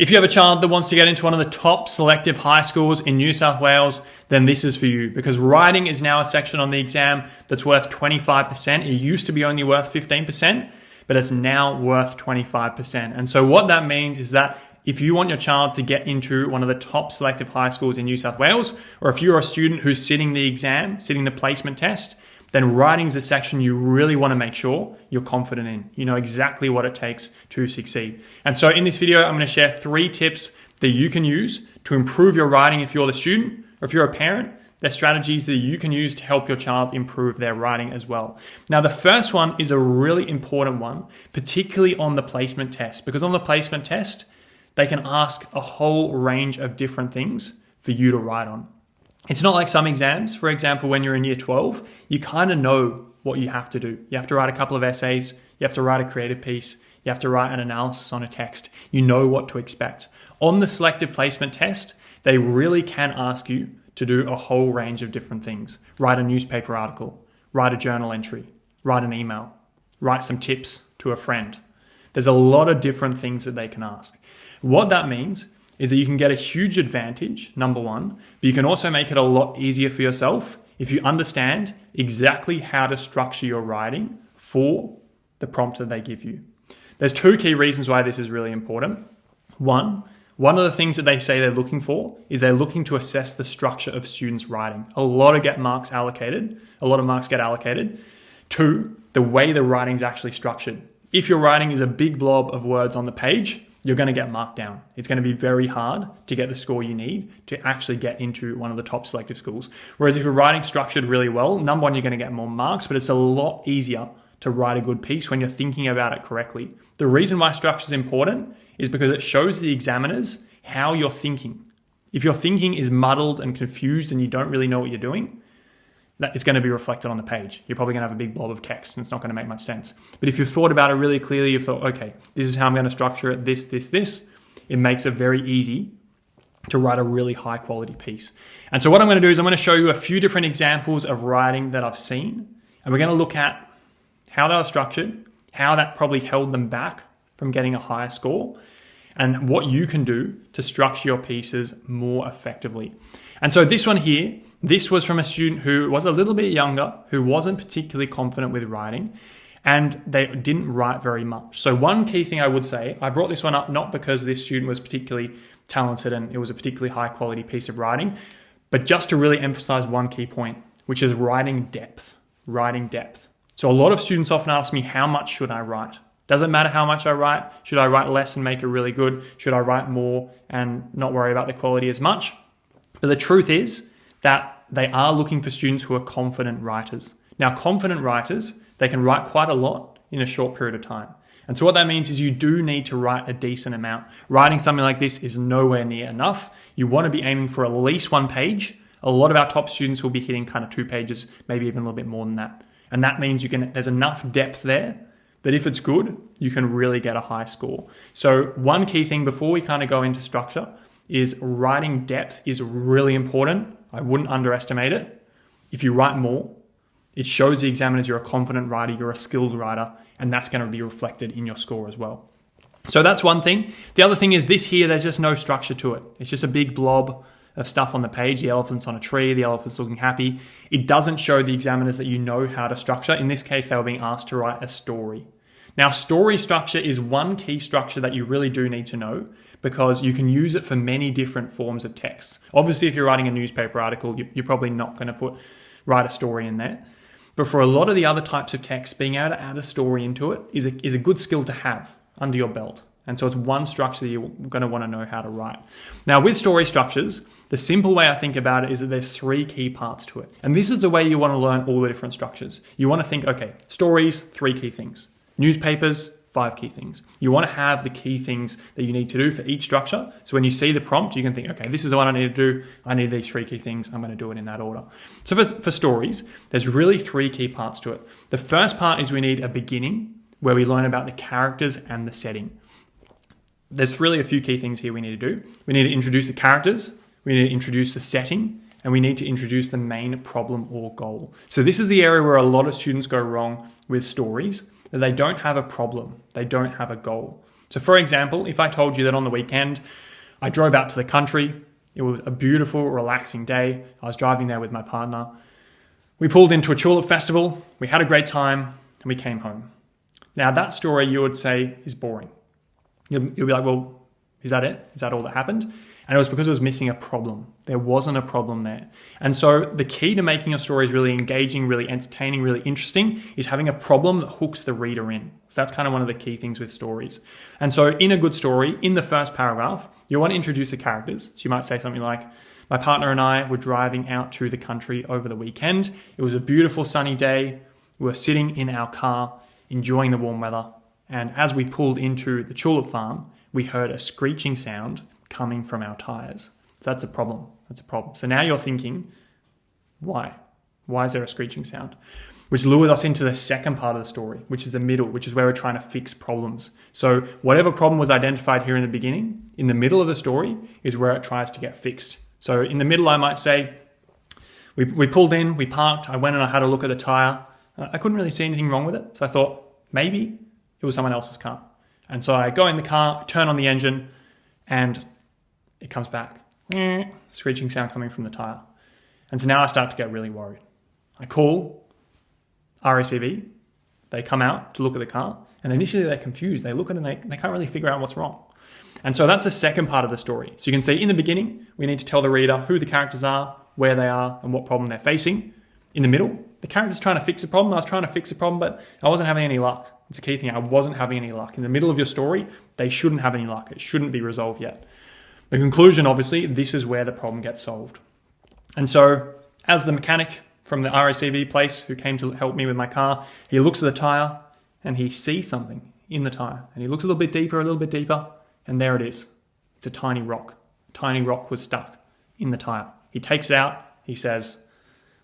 If you have a child that wants to get into one of the top selective high schools in New South Wales, then this is for you, because writing is now a section on the exam that's worth 25%. It used to be only worth 15%, but it's now worth 25%. And so what that means is that if you want your child to get into one of the top selective high schools in New South Wales, or if you're a student who's sitting the exam, sitting the placement test, then writing is a section you really want to make sure you're confident in. You know exactly what it takes to succeed. And so in this video, I'm going to share 3 tips that you can use to improve your writing if you're the student, or if you're a parent. They're strategies that you can use to help your child improve their writing as well. Now, the first one is a really important one, particularly on the placement test, because on the placement test, they can ask a whole range of different things for you to write on. It's not like some exams. For example, when you're in year 12, you kind of know what you have to do. You have to write a couple of essays. You have to write a creative piece. You have to write an analysis on a text. You know what to expect. On the selective placement test, they really can ask you to do a whole range of different things. Write a newspaper article, write a journal entry, write an email, write some tips to a friend. There's a lot of different things that they can ask. What that means is that you can get a huge advantage, number one, but you can also make it a lot easier for yourself if you understand exactly how to structure your writing for the prompt that they give you. There's 2 key reasons why this is really important. One of the things that they say they're looking for is they're looking to assess the structure of students' writing. A lot of marks get allocated. 2, the way the writing is actually structured. If your writing is a big blob of words on the page, you're going to get marked down. It's going to be very hard to get the score you need to actually get into one of the top selective schools. Whereas if your writing's structured really well, number one, you're going to get more marks, but it's a lot easier to write a good piece when you're thinking about it correctly. The reason why structure is important is because it shows the examiners how you're thinking. If your thinking is muddled and confused and you don't really know what you're doing, that it's going to be reflected on the page. You're probably going to have a big blob of text and it's not going to make much sense. But if you've thought about it really clearly, you've thought, okay, this is how I'm going to structure it, this, it makes it very easy to write a really high quality piece. And so what I'm going to do is I'm going to show you a few different examples of writing that I've seen. And we're going to look at how they were structured, how that probably held them back from getting a higher score, and what you can do to structure your pieces more effectively. And so this one here, this was from a student who was a little bit younger, who wasn't particularly confident with writing, and they didn't write very much. So one key thing I would say, I brought this one up not because this student was particularly talented and it was a particularly high quality piece of writing, but just to really emphasize one key point, which is writing depth. So a lot of students often ask me, how much should I write? Doesn't matter how much I write. Should I write less and make it really good? Should I write more and not worry about the quality as much? But the truth is that they are looking for students who are confident writers. Now, confident writers, they can write quite a lot in a short period of time. And so what that means is you do need to write a decent amount. Writing something like this is nowhere near enough. You want to be aiming for at least 1 page. A lot of our top students will be hitting kind of 2 pages, maybe even a little bit more than that. And that means there's enough depth there that if it's good, you can really get a high score. So one key thing before we kind of go into structure is writing depth is really important. I wouldn't underestimate it. If you write more, it shows the examiners you're a confident writer, you're a skilled writer, and that's going to be reflected in your score as well. So that's one thing. The other thing is this here, there's just no structure to it. It's just a big blob of stuff on the page. The elephant's on a tree, the elephant's looking happy. It doesn't show the examiners that you know how to structure. In this case, they were being asked to write a story. Now, story structure is one key structure that you really do need to know because you can use it for many different forms of texts. Obviously, if you're writing a newspaper article, you're probably not going to write a story in there. But for a lot of the other types of texts, being able to add a story into it is a good skill to have under your belt. And so it's one structure that you're going to want to know how to write. Now, with story structures, the simple way I think about it is that there's 3 key parts to it. And this is the way you want to learn all the different structures. You want to think, okay, stories, 3 key things. Newspapers, 5 key things. You want to have the key things that you need to do for each structure. So when you see the prompt, you can think, okay, this is what I need to do. I need these 3 key things. I'm going to do it in that order. So for stories, there's really 3 key parts to it. The first part is we need a beginning where we learn about the characters and the setting. There's really a few key things here we need to do. We need to introduce the characters, we need to introduce the setting, and we need to introduce the main problem or goal. So this is the area where a lot of students go wrong with stories, that they don't have a problem, they don't have a goal. So for example, if I told you that on the weekend, I drove out to the country, it was a beautiful, relaxing day. I was driving there with my partner. We pulled into a tulip festival, we had a great time, and we came home. Now that story you would say is boring. You'll be like, well, is that it? Is that all that happened? And it was because it was missing a problem. There wasn't a problem there. And so the key to making your stories really engaging, really entertaining, really interesting is having a problem that hooks the reader in. So that's kind of one of the key things with stories. And so in a good story, in the first paragraph, you want to introduce the characters. So you might say something like, my partner and I were driving out to the country over the weekend. It was a beautiful sunny day. We were sitting in our car, enjoying the warm weather. And as we pulled into the tulip farm, we heard a screeching sound coming from our tires. That's a problem. That's a problem. So now you're thinking, why? Why is there a screeching sound? Which lures us into the second part of the story, which is the middle, which is where we're trying to fix problems. So whatever problem was identified here in the beginning, in the middle of the story is where it tries to get fixed. So in the middle, I might say, we pulled in, we parked, I went and I had a look at the tire. I couldn't really see anything wrong with it. So I thought, maybe it was someone else's car. And so I go in the car, turn on the engine, and it comes back. Screeching sound coming from the tire. And so now I start to get really worried. I call RACV. They come out to look at the car. And initially they're confused. They look at it and they can't really figure out what's wrong. And so that's the second part of the story. So you can see in the beginning, we need to tell the reader who the characters are, where they are, and what problem they're facing. In the middle, the character's trying to fix a problem. I was trying to fix a problem, but I wasn't having any luck. It's a key thing. I wasn't having any luck. In the middle of your story, they shouldn't have any luck. It shouldn't be resolved yet. The conclusion, obviously, this is where the problem gets solved. And so, as the mechanic from the RACV place who came to help me with my car, he looks at the tyre and he sees something in the tyre. And he looks a little bit deeper, and there it is. It's a tiny rock. A tiny rock was stuck in the tyre. He takes it out. He says,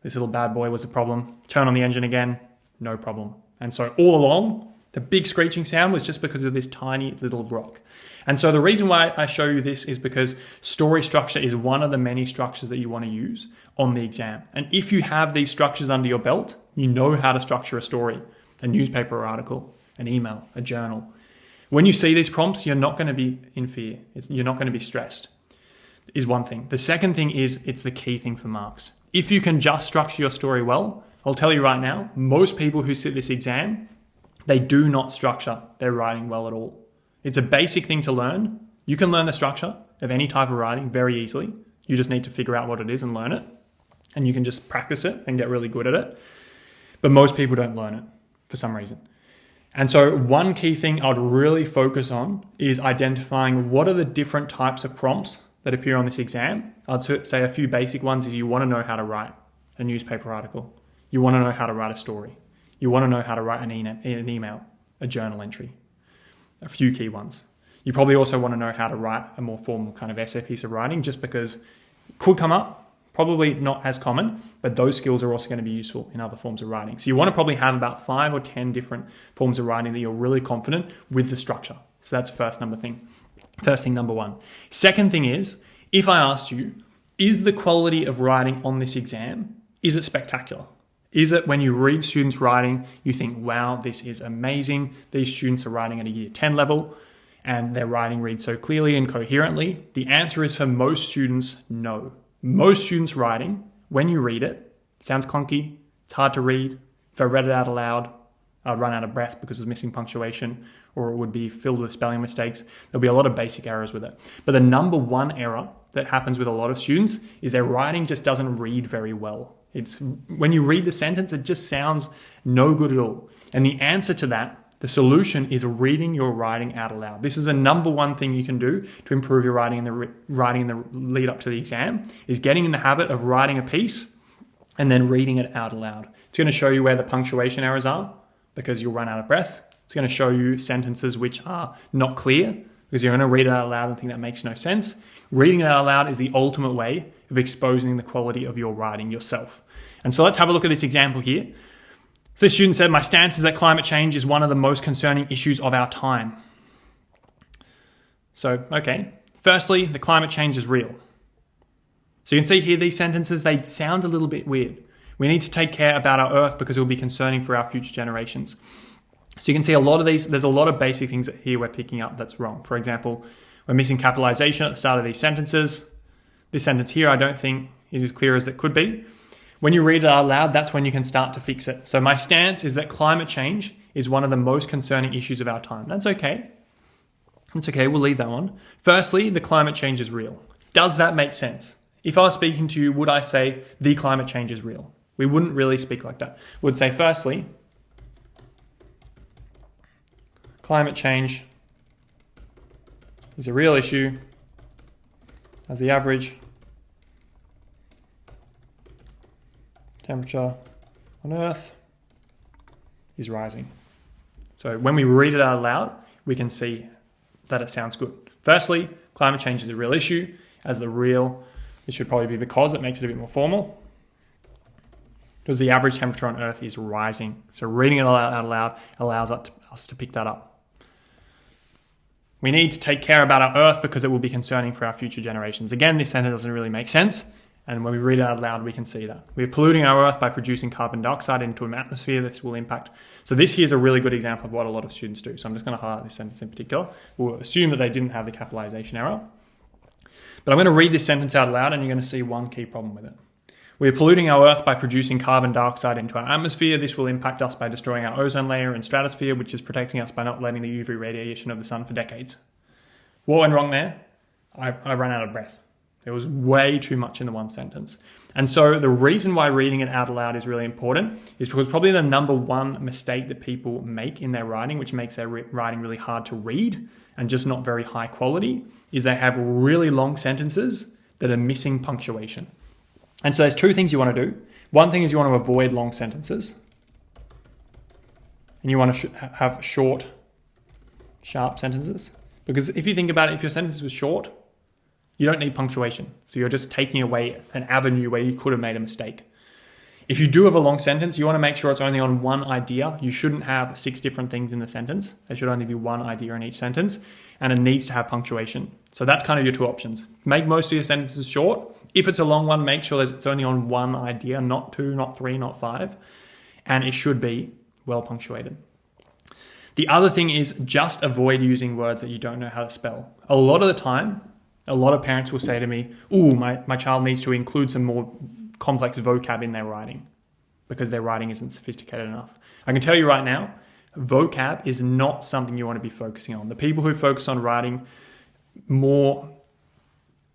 this little bad boy was a problem. Turn on the engine again. No problem. And so all along, the big screeching sound was just because of this tiny little rock. And so the reason why I show you this is because story structure is one of the many structures that you want to use on the exam. And if you have these structures under your belt, you know how to structure a story, a newspaper article, an email, a journal. When you see these prompts, you're not going to be in fear. You're not going to be stressed, is one thing. The second thing is it's the key thing for marks. If you can just structure your story well, I'll tell you right now, most people who sit this exam, they do not structure their writing well at all. It's a basic thing to learn. You can learn the structure of any type of writing very easily. You just need to figure out what it is and learn it. And you can just practice it and get really good at it. But most people don't learn it for some reason. And so one key thing I'd really focus on is identifying what are the different types of prompts that appear on this exam. I'd say a few basic ones is you want to know how to write a newspaper article. You want to know how to write a story. You want to know how to write an email, a journal entry. A few key ones. You probably also want to know how to write a more formal kind of essay piece of writing, just because it could come up, probably not as common, but those skills are also going to be useful in other forms of writing. So you want to probably have about 5 or 10 different forms of writing that you're really confident with the structure. So that's first thing number one. Second thing is, if I asked you, is the quality of writing on this exam, is it spectacular? Is it when you read students writing, you think, wow, this is amazing. These students are writing at a year 10 level and their writing reads so clearly and coherently? The answer is for most students, no. Most students writing, when you read it, sounds clunky, it's hard to read. If I read it out aloud, I'd run out of breath because of missing punctuation, or it would be filled with spelling mistakes. There'll be a lot of basic errors with it. But the number one error that happens with a lot of students is their writing just doesn't read very well. It's when you read the sentence, it just sounds no good at all. And the answer to that, the solution, is reading your writing out aloud. This is a number one thing you can do to improve your writing in the lead up to the exam, is getting in the habit of writing a piece and then reading it out aloud. It's going to show you where the punctuation errors are because you'll run out of breath. It's going to show you sentences which are not clear because you're going to read it out loud and think that makes no sense. Reading it out loud is the ultimate way of exposing the quality of your writing yourself. And so let's have a look at this example here. So this student said, my stance is that climate change is one of the most concerning issues of our time. So, okay. Firstly, the climate change is real. So you can see here, these sentences, they sound a little bit weird. We need to take care about our earth because it will be concerning for our future generations. So you can see a lot of these, there's a lot of basic things here we're picking up that's wrong. For example, we're missing capitalization at the start of these sentences. This sentence here, I don't think is as clear as it could be. When you read it out loud, that's when you can start to fix it. So my stance is that climate change is one of the most concerning issues of our time. That's okay. It's okay, we'll leave that one. Firstly, the climate change is real. Does that make sense? If I was speaking to you, would I say the climate change is real? We wouldn't really speak like that. We'd say, firstly, climate change is a real issue as the average temperature on Earth is rising. So when we read it out loud, we can see that it sounds good. Firstly, climate change is a real issue. As the real, it should probably be because it makes it a bit more formal. Because the average temperature on Earth is rising. So reading it out loud allows us to pick that up. We need to take care about our Earth because it will be concerning for our future generations. Again, this sentence doesn't really make sense. And when we read it out loud, we can see that. We're polluting our Earth by producing carbon dioxide into an atmosphere. This will impact. So this here is a really good example of what a lot of students do. So I'm just going to highlight this sentence in particular. We'll assume that they didn't have the capitalization error. But I'm going to read this sentence out loud and you're going to see one key problem with it. We're polluting our Earth by producing carbon dioxide into our atmosphere. This will impact us by destroying our ozone layer and stratosphere, which is protecting us by not letting the UV radiation of the sun for decades. What went wrong there? I ran out of breath. There was way too much in the one sentence. And so the reason why reading it out loud is really important is because probably the number one mistake that people make in their writing, which makes their writing really hard to read and just not very high quality, is they have really long sentences that are missing punctuation. And so there's two things you want to do. One thing is you want to avoid long sentences. And you want to have short, sharp sentences. Because if you think about it, if your sentence was short, you don't need punctuation. So you're just taking away an avenue where you could have made a mistake. If you do have a long sentence, you want to make sure it's only on one idea. You shouldn't have 6 different things in the sentence. There should only be one idea in each sentence, and it needs to have punctuation. So that's kind of your two options. Make most of your sentences short. If it's a long one, make sure that it's only on one idea, not 2, not 3, not 5, and it should be well punctuated. The other thing is just avoid using words that you don't know how to spell. A lot of the time, a lot of parents will say to me, ooh, my child needs to include some more complex vocab in their writing because their writing isn't sophisticated enough. I can tell you right now, vocab is not something you want to be focusing on. The people who focus on writing more,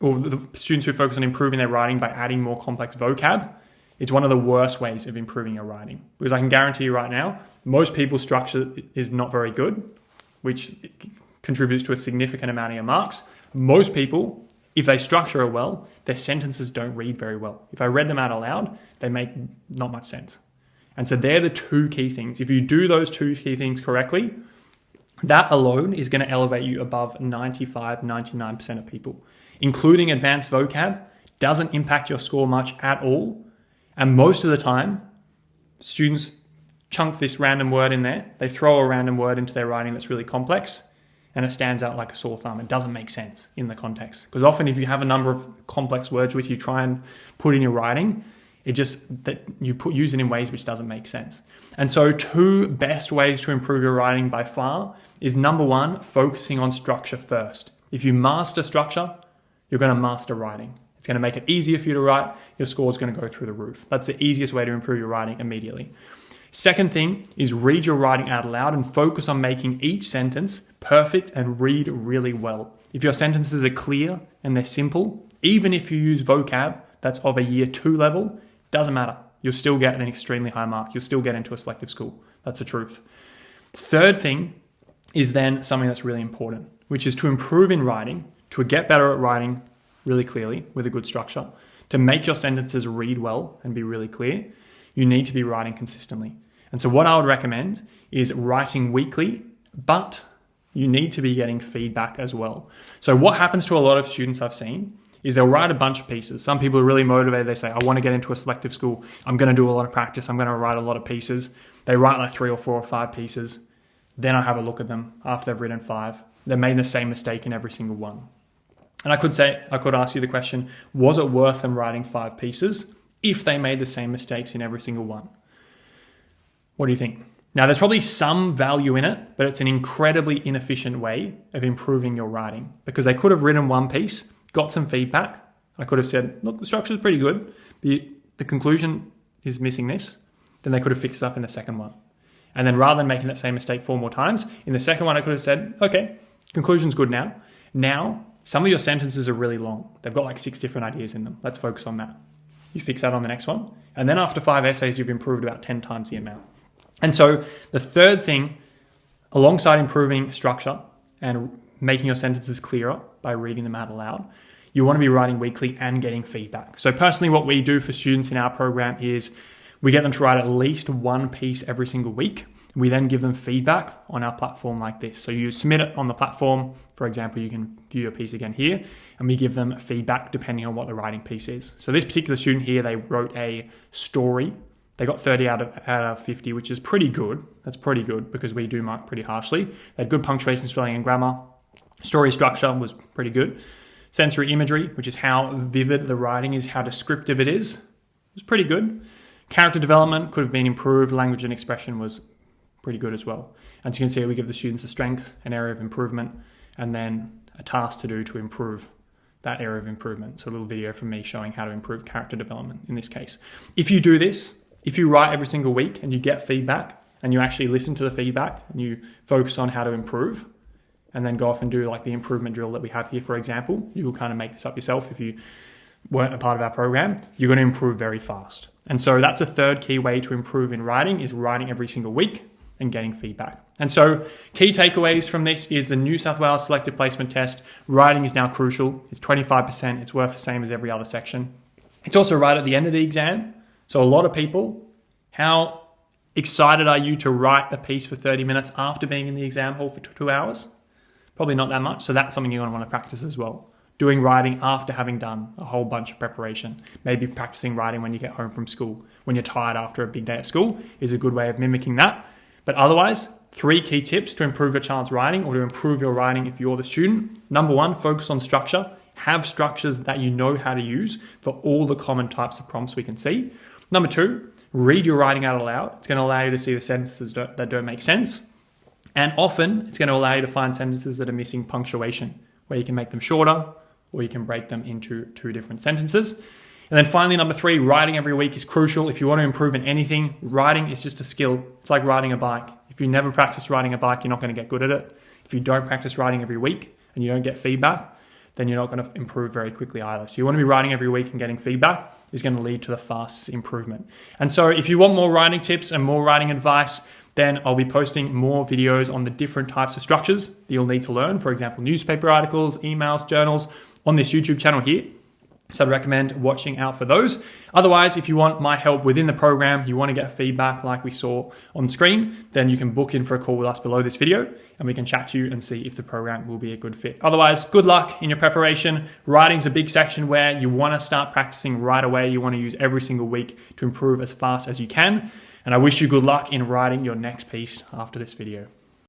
or the students who focus on improving their writing by adding more complex vocab, it's one of the worst ways of improving your writing. Because I can guarantee you right now, most people's structure is not very good, which contributes to a significant amount of your marks. Most people, if they structure it well, their sentences don't read very well. If I read them out aloud, they make not much sense. And so they're the two key things. If you do those two key things correctly, that alone is going to elevate you above 95, 99% of people. Including advanced vocab doesn't impact your score much at all. And most of the time, students chunk this random word in there. They throw a random word into their writing that's really complex, and it stands out like a sore thumb. It doesn't make sense in the context. Because often if you have a number of complex words which you try and put in your writing, it just that you use it in ways which doesn't make sense. And so two best ways to improve your writing by far is number one, focusing on structure first. If you master structure, you're going to master writing. It's going to make it easier for you to write. Your score is going to go through the roof. That's the easiest way to improve your writing immediately. Second thing is read your writing out loud and focus on making each sentence perfect and read really well. If your sentences are clear and they're simple, even if you use vocab that's of a year 2 level, doesn't matter. You'll still get an extremely high mark. You'll still get into a selective school. That's the truth. Third thing is then something that's really important, which is to improve in writing, to get better at writing really clearly with a good structure, to make your sentences read well and be really clear, you need to be writing consistently. And so what I would recommend is writing weekly, but you need to be getting feedback as well. So what happens to a lot of students I've seen is they'll write a bunch of pieces. Some people are really motivated. They say, I want to get into a selective school. I'm going to do a lot of practice. I'm going to write a lot of pieces. They write like 3 or 4 or 5 pieces. Then I have a look at them after they've written 5. They've made the same mistake in every single one. And I could ask you the question, was it worth them writing 5 pieces if they made the same mistakes in every single one? What do you think? Now, there's probably some value in it, but it's an incredibly inefficient way of improving your writing because they could have written one piece, got some feedback. I could have said, look, the structure is pretty good. The conclusion is missing this. Then they could have fixed it up in the second one. And then rather than making that same mistake 4 more times, in the second one, I could have said, okay, conclusion's good now. Now, some of your sentences are really long. They've got like 6 different ideas in them. Let's focus on that. You fix that on the next one. And then after 5 essays, you've improved about 10 times the amount. And so the third thing, alongside improving structure and making your sentences clearer by reading them out aloud, you want to be writing weekly and getting feedback. So personally, what we do for students in our program is we get them to write at least one piece every single week. We then give them feedback on our platform like this. So you submit it on the platform. For example, you can view your piece again here, and we give them feedback depending on what the writing piece is. So this particular student here, they wrote a story. They got 30 out of 50, which is pretty good. That's pretty good because we do mark pretty harshly. They had good punctuation, spelling, and grammar. Story structure was pretty good. Sensory imagery, which is how vivid the writing is, how descriptive it is, was pretty good. Character development could have been improved. Language and expression was pretty good as well. And so you can see we give the students a strength, an area of improvement, and then a task to do to improve that area of improvement. So a little video from me showing how to improve character development in this case. If you do this, if you write every single week and you get feedback and you actually listen to the feedback and you focus on how to improve and then go off and do like the improvement drill that we have here, for example, you will kind of make this up yourself if you weren't a part of our program, you're going to improve very fast. And so that's a third key way to improve in writing is writing every single week and getting feedback. And so key takeaways from this is the New South Wales Selective Placement Test. Writing is now crucial. It's 25%. It's worth the same as every other section. It's also right at the end of the exam. So a lot of people, how excited are you to write a piece for 30 minutes after being in the exam hall for 2 hours? Probably not that much. So that's something you're going to want to practice as well. Doing writing after having done a whole bunch of preparation. Maybe practicing writing when you get home from school, when you're tired after a big day at school is a good way of mimicking that. But otherwise, 3 key tips to improve your child's writing or to improve your writing if you're the student. Number 1, focus on structure. Have structures that you know how to use for all the common types of prompts we can see. Number 2, read your writing out aloud. It's going to allow you to see the sentences that don't make sense. And often, it's going to allow you to find sentences that are missing punctuation, where you can make them shorter or you can break them into 2 different sentences. And then finally, number 3, writing every week is crucial. If you want to improve in anything, writing is just a skill. It's like riding a bike. If you never practice riding a bike, you're not going to get good at it. If you don't practice writing every week and you don't get feedback, then you're not going to improve very quickly either. So you want to be writing every week and getting feedback is going to lead to the fastest improvement. And so if you want more writing tips and more writing advice, then I'll be posting more videos on the different types of structures that you'll need to learn. For example, newspaper articles, emails, journals on this YouTube channel here. So I'd recommend watching out for those. Otherwise, if you want my help within the program, you want to get feedback like we saw on screen, then you can book in for a call with us below this video and we can chat to you and see if the program will be a good fit. Otherwise, good luck in your preparation. Writing's a big section where you want to start practicing right away. You want to use every single week to improve as fast as you can. And I wish you good luck in writing your next piece after this video.